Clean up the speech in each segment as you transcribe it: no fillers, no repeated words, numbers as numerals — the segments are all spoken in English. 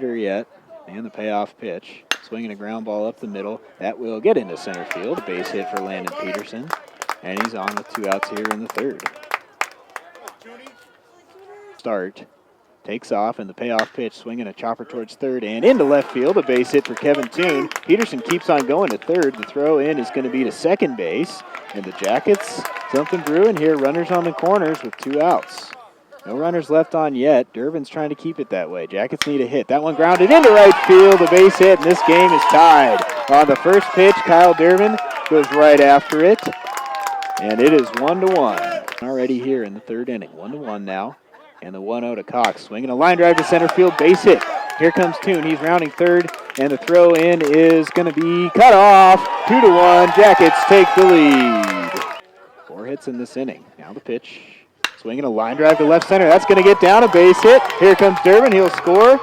hitter yet. And the payoff pitch. Swinging a ground ball up the middle. That will get into center field. A base hit for Landon Peterson. And he's on with 2 outs here in the third. Start. Takes off, and the payoff pitch, swinging a chopper towards third and into left field. A base hit for Kevin Toon. Peterson keeps on going to third. The throw in is going to be to second base. And the Jackets, something brewing here. Runners on the corners with 2 outs. No runners left on yet. Durbin's trying to keep it that way. Jackets need a hit. That one grounded into right field. A base hit, and this game is tied. On the first pitch, Kyle Durbin goes right after it. And it is 1-1. Already here in the third inning. 1-1 now. And the 1-0 to Cox. Swinging a line drive to center field. Base hit. Here comes Toon. He's rounding third. And the throw in is going to be cut off. 2-1. Jackets take the lead. 4 hits in this inning. Now the pitch. Swinging a line drive to left center. That's going to get down. A base hit. Here comes Durbin. He'll score.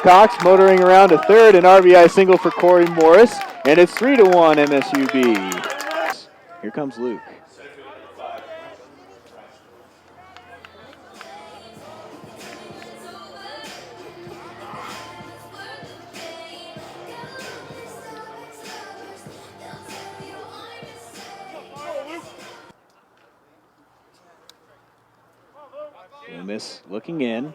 Cox motoring around to third. An RBI single for Corey Morris. And it's 3-1 MSUB. Here comes Luke. Loomis looking in.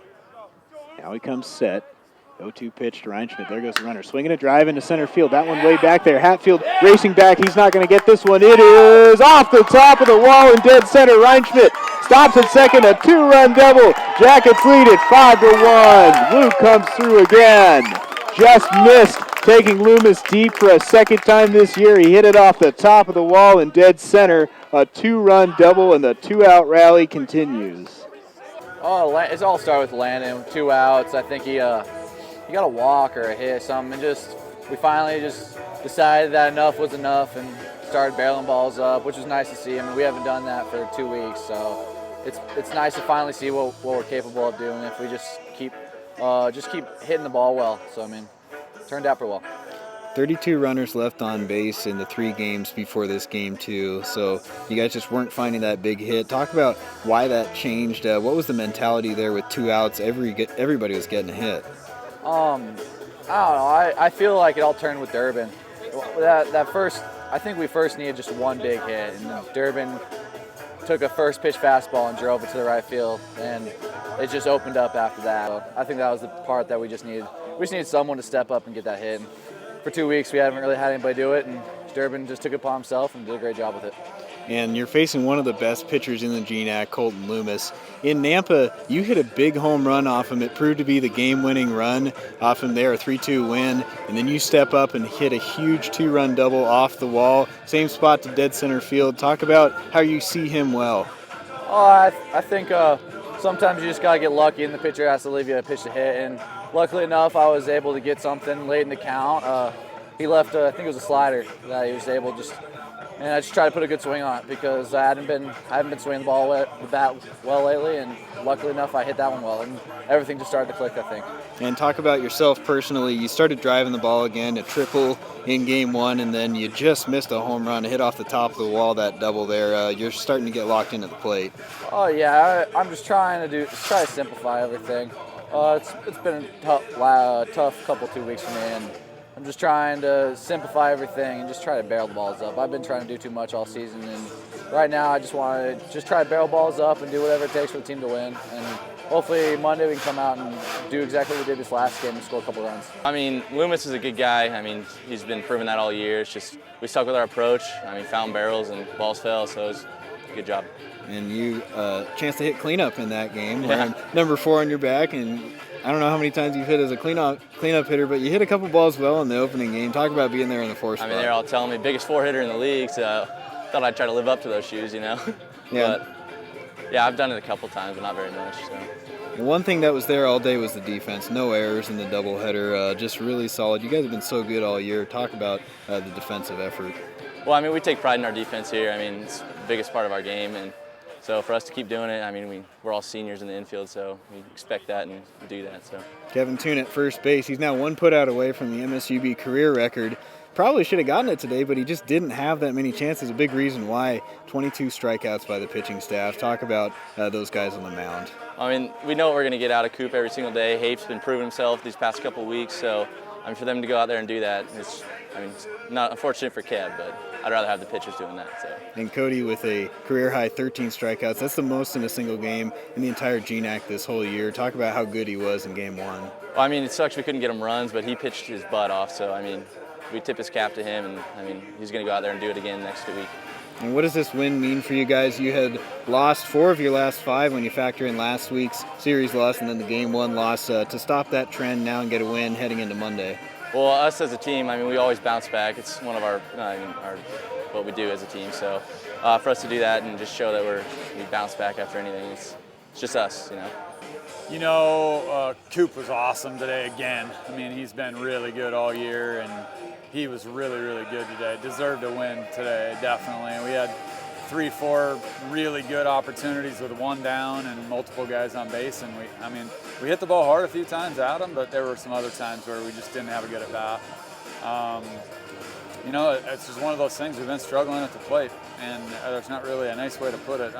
Now he comes set. 0-2 pitch to Reinschmidt. There goes the runner. Swinging a drive into center field. That one way back there. Hatfield racing back. He's not going to get this one. It is off the top of the wall in dead center. Reinschmidt stops at second. A 2-run double. Jackets lead it 5-1. Luke comes through again. Just missed. Taking Loomis deep for a second time this year. He hit it off the top of the wall in dead center. A 2-run double, and the 2-out rally continues. Oh, it's all started with Landon. 2 outs. I think he got a walk or a hit, something. And we finally just decided that enough was enough and started barreling balls up, which was nice to see. I mean, we haven't done that for 2 weeks, so it's nice to finally see what we're capable of doing if we just keep hitting the ball well. So I mean, it turned out pretty well. 32 runners left on base in the 3 games before this game, too. So you guys just weren't finding that big hit. Talk about why that changed. What was the mentality there with 2 outs? Everybody was getting a hit. I don't know. I feel like it all turned with Durbin. I think we first needed just one big hit, and Durbin took a first pitch fastball and drove it to the right field, and it just opened up after that. So I think that was the part that we just needed. We just needed someone to step up and get that hit. And for 2 weeks, we haven't really had anybody do it, and Durbin just took it upon himself and did a great job with it. And you're facing one of the best pitchers in the GNAC, Colton Loomis. In Nampa, you hit a big home run off him. It proved to be the game-winning run off him there, a 3-2 win. And then you step up and hit a huge 2-run double off the wall. Same spot to dead center field. Talk about how you see him well. Oh, I think sometimes you just got to get lucky, and the pitcher has to leave you a pitch to hit. And luckily enough, I was able to get something late in the count. He left, I think it was a slider that he was able to and I just tried to put a good swing on it because I haven't been swinging the ball with that well lately, and luckily enough, I hit that one well, and everything just started to click, I think. And talk about yourself personally. You started driving the ball again, a triple in game 1, and then you just missed a home run, hit off the top of the wall, that double there. You're starting to get locked into the plate. Oh yeah, I'm just trying to simplify everything. It's been a tough couple 2 weeks for me, and I'm just trying to simplify everything and just try to barrel the balls up. I've been trying to do too much all season, and right now I just want to try to barrel balls up and do whatever it takes for the team to win. And hopefully Monday we can come out and do exactly what we did this last game and score a couple runs. I mean, Loomis is a good guy. I mean, he's been proving that all year. It's just we stuck with our approach. I mean, found barrels and balls fell, so it was a good job. And you chance to hit cleanup in that game, wearing number 4 on your back, and I don't know how many times you've hit as a cleanup hitter, but you hit a couple balls well in the opening game. Talk about being there in the 4th spot. I mean, they're all telling me biggest 4 hitter in the league, so thought I'd try to live up to those shoes, you know. Yeah. But yeah, I've done it a couple times, but not very much. So. The one thing that was there all day was the defense. No errors in the doubleheader. Just really solid. You guys have been so good all year. Talk about the defensive effort. Well, I mean, we take pride in our defense here. I mean, it's the biggest part of our game, and so for us to keep doing it, I mean, we're all seniors in the infield, so we expect that and do that. So Kevin Toon at first base. He's now 1 putout away from the MSUB career record. probably should have gotten it today, but he just didn't have that many chances. A big reason why. 22 strikeouts by the pitching staff. Talk about those guys on the mound. I mean, we know what we're going to get out of Coop every single day. Hape's been proving himself these past couple of weeks, so for them to go out there and do that, it's not unfortunate for Kev, but I'd rather have the pitchers doing that. So. And Cody with a career-high 13 strikeouts. That's the most in a single game in the entire GNAC this whole year. Talk about how good he was in Game 1. Well, it sucks we couldn't get him runs, but he pitched his butt off, so, we tip his cap to him, and, he's going to go out there and do it again next week. And what does this win mean for you guys? You had lost 4 of your last 5 when you factor in last week's series loss and then the Game 1 loss. To stop that trend now and get a win heading into Monday. Well, us as a team, we always bounce back. It's one of our what we do as a team. So for us to do that and just show that we bounce back after anything, it's just us, Coop was awesome today again. He's been really good all year, and he was really, really good today. Deserved a win today, definitely. We had 3-4 really good opportunities with 1 down and multiple guys on base, and we hit the ball hard a few times at him, but there were some other times where we just didn't have a good at bat. It's just one of those things. We've been struggling at the plate, and there's not really a nice way to put it.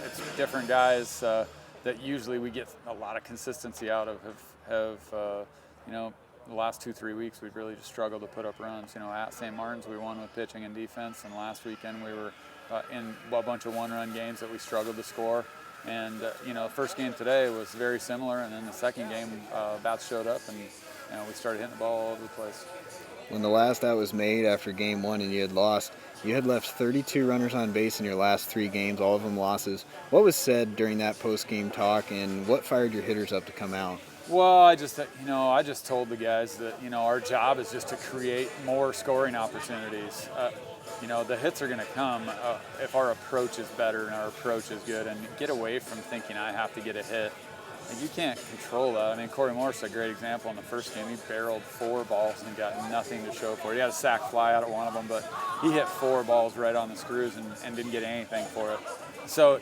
It's different guys that usually we get a lot of consistency out of the last 2-3 weeks we've really just struggled to put up runs. At St. Martin's we won with pitching and defense, and last weekend we were in a bunch of 1-run games that we struggled to score. And the first game today was very similar, and then the second game bats showed up, and we started hitting the ball all over the place. When the last out was made after Game 1 and you had lost, you had left 32 runners on base in your last 3 games, all of them losses. What was said during that post-game talk, and what fired your hitters up to come out? Well, I just told the guys that, our job is just to create more scoring opportunities. The hits are going to come if our approach is better and our approach is good, and get away from thinking I have to get a hit. You can't control that. Corey Morris is a great example in the first game. He barreled 4 balls and got nothing to show for it. He had a sac fly out of one of them, but he hit 4 balls right on the screws and didn't get anything for it. So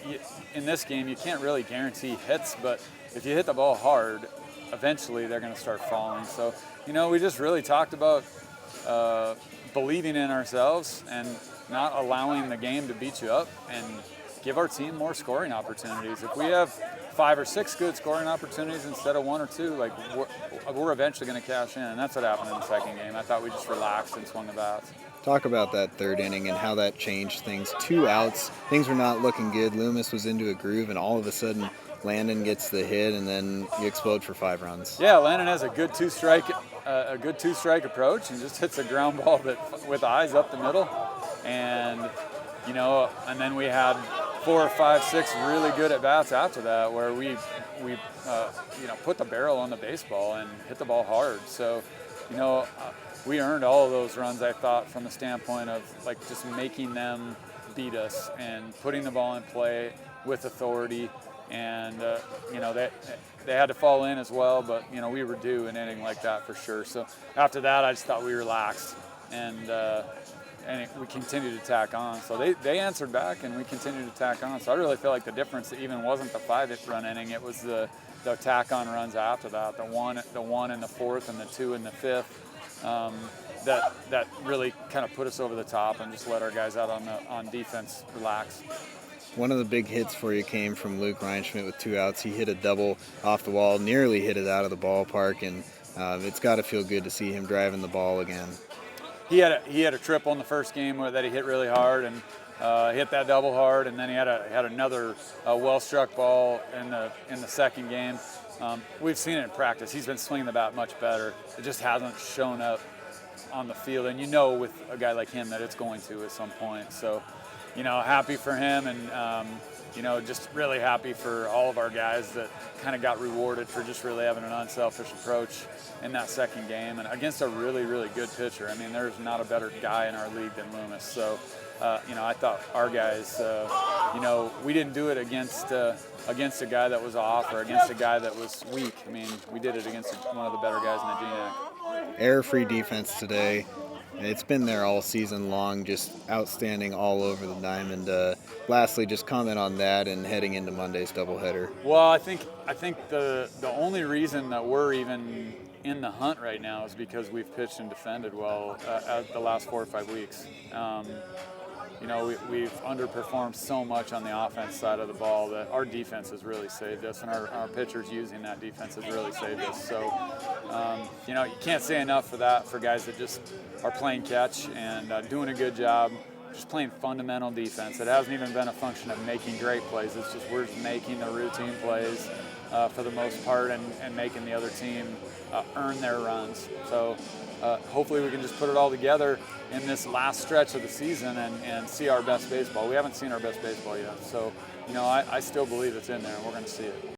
in this game, you can't really guarantee hits, but if you hit the ball hard, eventually they're going to start falling. So, we just really talked about believing in ourselves and not allowing the game to beat you up and give our team more scoring opportunities. If we have 5 or 6 good scoring opportunities instead of 1 or 2, we're eventually going to cash in, and that's what happened in the second game. I thought we just relaxed and swung the bats. Talk about that third inning and how that changed things. 2 outs, things were not looking good. Loomis was into a groove, and all of a sudden Landon gets the hit, and then you explode for 5 runs. Yeah, Landon has a good two-strike approach and just hits a ground ball with eyes up the middle, and and then we had 4 or 5, 6 really good at bats after that, where we put the barrel on the baseball and hit the ball hard. So, we earned all of those runs, I thought, from the standpoint of just making them beat us and putting the ball in play with authority. And they had to fall in as well, but we were due an inning like that for sure. So after that, I just thought we relaxed, and we continued to tack on. So they answered back, and we continued to tack on. So I really feel like the difference even wasn't the 5-run inning; it was the tack on runs after that, the one in the 4th and the 2 in the 5th. That really kind of put us over the top and just let our guys out on defense relax. One of the big hits for you came from Luke Reinschmidt with 2 outs. He hit a double off the wall, nearly hit it out of the ballpark, and it's got to feel good to see him driving the ball again. He had a triple in the first game that he hit really hard, and hit that double hard, and then he had another well-struck ball in the second game. We've seen it in practice. He's been swinging the bat much better. It just hasn't shown up on the field, and with a guy like him that it's going to at some point. So, happy for him, and just really happy for all of our guys that kind of got rewarded for just really having an unselfish approach in that second game, and against a really, really good pitcher. There's not a better guy in our league than Loomis. So, I thought our guys, we didn't do it against a guy that was off or against a guy that was weak. We did it against one of the better guys in the GNAC. Error-free defense today. It's been there all season long, just outstanding all over the diamond. Lastly, just comment on that and heading into Monday's doubleheader. Well, I think the only reason that we're even in the hunt right now is because we've pitched and defended well the last 4 or 5 weeks. You know, we've underperformed so much on the offense side of the ball that our defense has really saved us, and our pitchers using that defense has really saved us. So, you know, you can't say enough for that for guys that just are playing catch and doing a good job, just playing fundamental defense. It hasn't even been a function of making great plays. It's just we're just making the routine plays for the most part and making the other team earn their runs. So hopefully we can just put it all together in this last stretch of the season and see our best baseball. We haven't seen our best baseball yet. So, you know, I still believe it's in there, and we're going to see it.